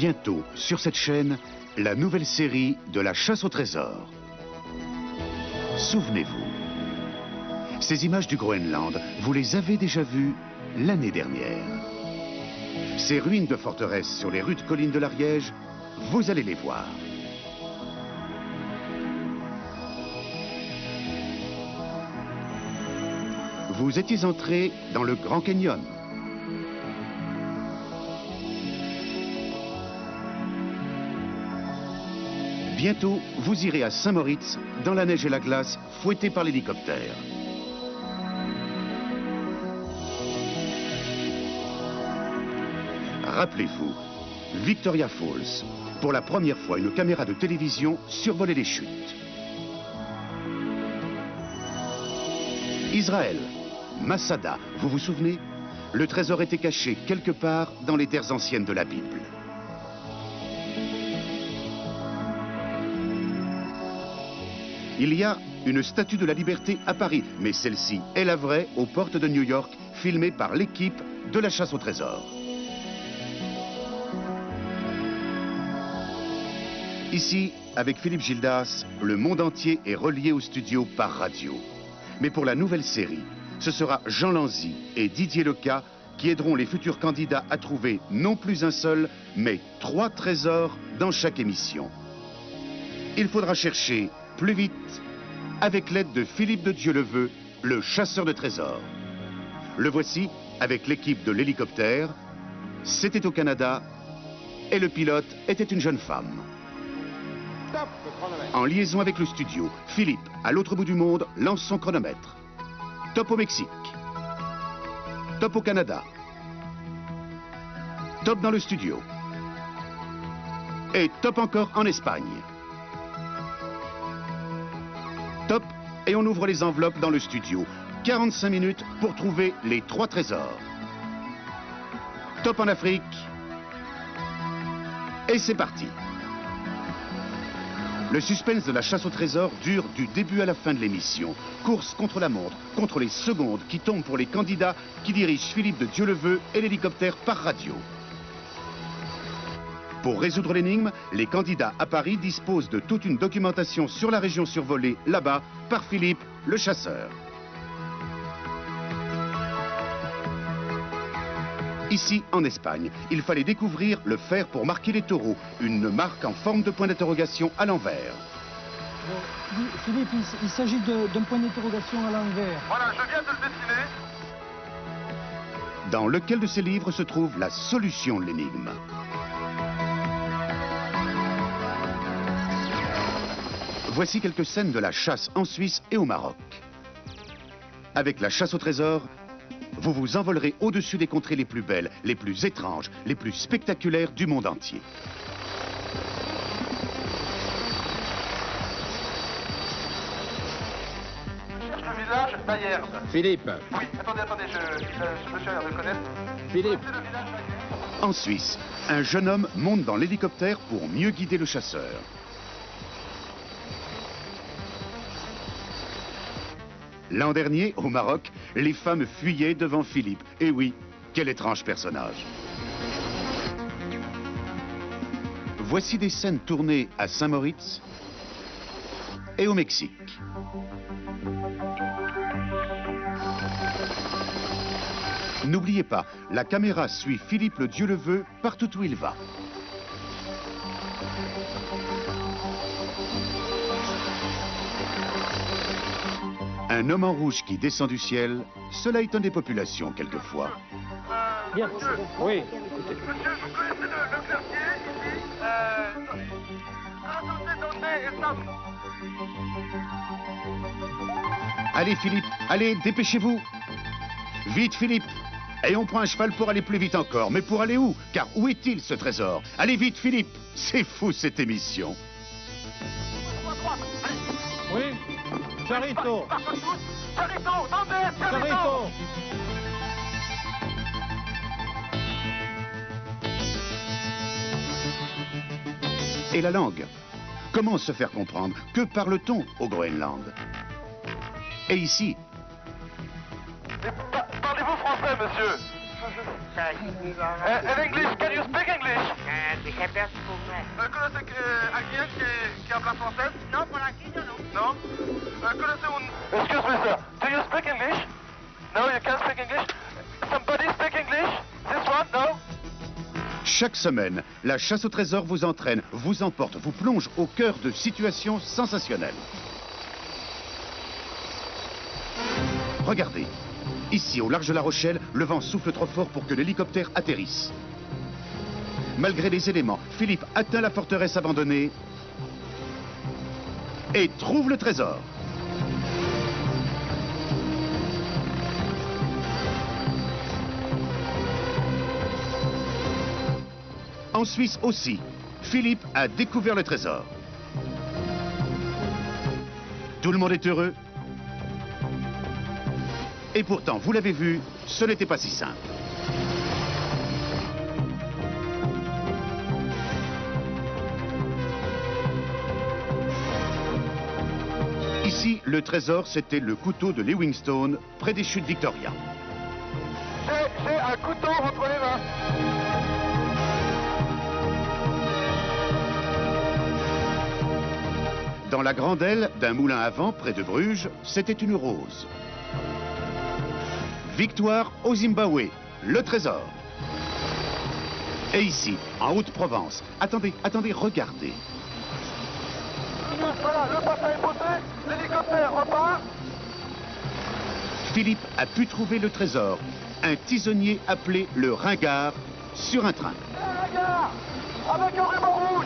Bientôt, sur cette chaîne, la nouvelle série de la chasse au trésor. Souvenez-vous, ces images du Groenland, vous les avez déjà vues l'année dernière. Ces ruines de forteresses sur les rudes collines de l'Ariège, vous allez les voir. Vous étiez entré dans le Grand Canyon. Bientôt, vous irez à Saint-Moritz, dans la neige et la glace, fouetté par l'hélicoptère. Rappelez-vous, Victoria Falls. Pour la première fois, une caméra de télévision survolait les chutes. Israël, Masada, vous vous souvenez? Le trésor était caché quelque part dans les terres anciennes de la Bible. Il y a une statue de la liberté à Paris, mais celle-ci est la vraie aux portes de New York, filmée par l'équipe de la chasse au trésor. Ici, avec Philippe Gildas, le monde entier est relié au studio par radio. Mais pour la nouvelle série, ce sera Jean Lanzy et Didier Leca qui aideront les futurs candidats à trouver non plus un seul, mais 3 trésors dans chaque émission. Il faudra chercher plus vite avec l'aide de Philippe de Dieuleveux, le chasseur de trésors. Le voici avec l'équipe de l'hélicoptère. C'était au Canada et le pilote était une jeune femme. En liaison avec le studio, Philippe, à l'autre bout du monde, lance son chronomètre. Top au Mexique. Top au Canada. Top dans le studio. Et top encore en Espagne. Top, et on ouvre les enveloppes dans le studio. 45 minutes pour trouver les 3 trésors. Top en Afrique. Et c'est parti. Le suspense de la chasse au trésor dure du début à la fin de l'émission. Course contre la montre, contre les secondes qui tombent pour les candidats qui dirigent Philippe de Dieuleveux et l'hélicoptère par radio. Pour résoudre l'énigme, les candidats à Paris disposent de toute une documentation sur la région survolée, là-bas, par Philippe, le chasseur. Ici, en Espagne, il fallait découvrir le fer pour marquer les taureaux, une marque en forme de point d'interrogation à l'envers. Philippe, il s'agit d'un point d'interrogation à l'envers. Voilà, je viens de le dessiner. Dans lequel de ces livres se trouve la solution de l'énigme? Voici quelques scènes de la chasse en Suisse et au Maroc. Avec la chasse au trésor, vous vous envolerez au-dessus des contrées les plus belles, les plus étranges, les plus spectaculaires du monde entier. Je cherche le village Bayern. Philippe. Oui, attendez, ce monsieur a l'air de le connaître. Philippe. C'est le village Bayern. En Suisse, un jeune homme monte dans l'hélicoptère pour mieux guider le chasseur. L'an dernier, au Maroc, les femmes fuyaient devant Philippe. Et oui, quel étrange personnage. Voici des scènes tournées à Saint-Moritz et au Mexique. N'oubliez pas, la caméra suit Philippe le Dieuleveux partout où il va. Un homme en rouge qui descend du ciel, cela étonne les populations quelquefois. Bien. Oui. Monsieur, vous connaissez le clerquier ici Allez Philippe, allez, dépêchez-vous. Vite Philippe. Et on prend un cheval pour aller plus vite encore. Mais pour aller où? Car où est-il ce trésor? Allez vite Philippe. C'est fou cette émission. Oui. Charito. Charito, Dambert, Charito. Et la langue? Comment se faire comprendre? Que parle-t-on au Groenland? Et ici? Parlez-vous français, monsieur? In English, can you speak English? ¿Conoce alguien que habla francés? No, por aquí yo no. Non? Conoce un... Excuse me, sir. Do you speak English? No, you can't speak English? Somebody speak English? This one? No? Chaque semaine, la chasse au trésor vous entraîne, vous emporte, vous plonge au cœur de situations sensationnelles. Regardez, ici au large de La Rochelle, le vent souffle trop fort pour que l'hélicoptère atterrisse. Malgré les éléments, Philippe atteint la forteresse abandonnée et trouve le trésor. En Suisse aussi, Philippe a découvert le trésor. Tout le monde est heureux. Et pourtant, vous l'avez vu, ce n'était pas si simple. Ici, le trésor, c'était le couteau de Livingstone, près des chutes Victoria. J'ai un couteau entre les mains. Dans la grande aile d'un moulin à vent près de Bruges, c'était une rose. Victoire au Zimbabwe, le trésor. Et ici, en Haute-Provence, attendez, regardez. Voilà, le bassin est posé, l'hélicoptère repart. Philippe a pu trouver le trésor, un tisonnier appelé le Ringard, sur un train. Un gare, avec un ruban rouge.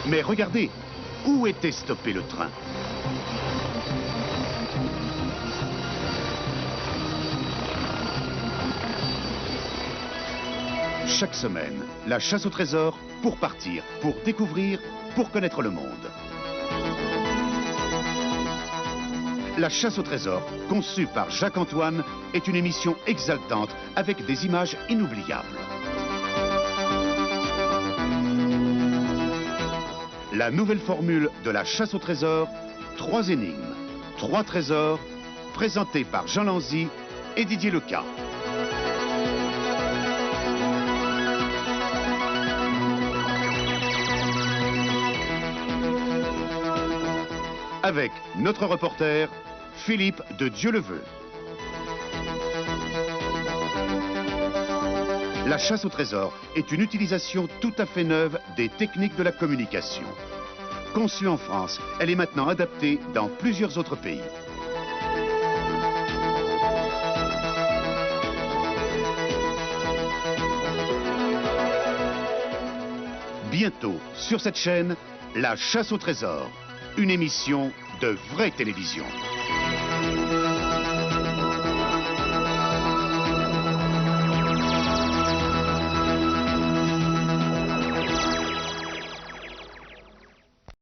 Mais regardez, où était stoppé le train? Chaque semaine, la chasse au trésor pour partir, pour découvrir, pour connaître le monde. La chasse au trésor, conçue par Jacques-Antoine, est une émission exaltante avec des images inoubliables. La nouvelle formule de la chasse au trésor, 3 énigmes, 3 trésors, présentés par Jean Lanzy et Didier Leca. Avec notre reporter, Philippe de Dieuleveux. La chasse au trésor est une utilisation tout à fait neuve des techniques de la communication. Conçue en France, elle est maintenant adaptée dans plusieurs autres pays. Bientôt, sur cette chaîne, La chasse au trésor, une émission de vraie télévision.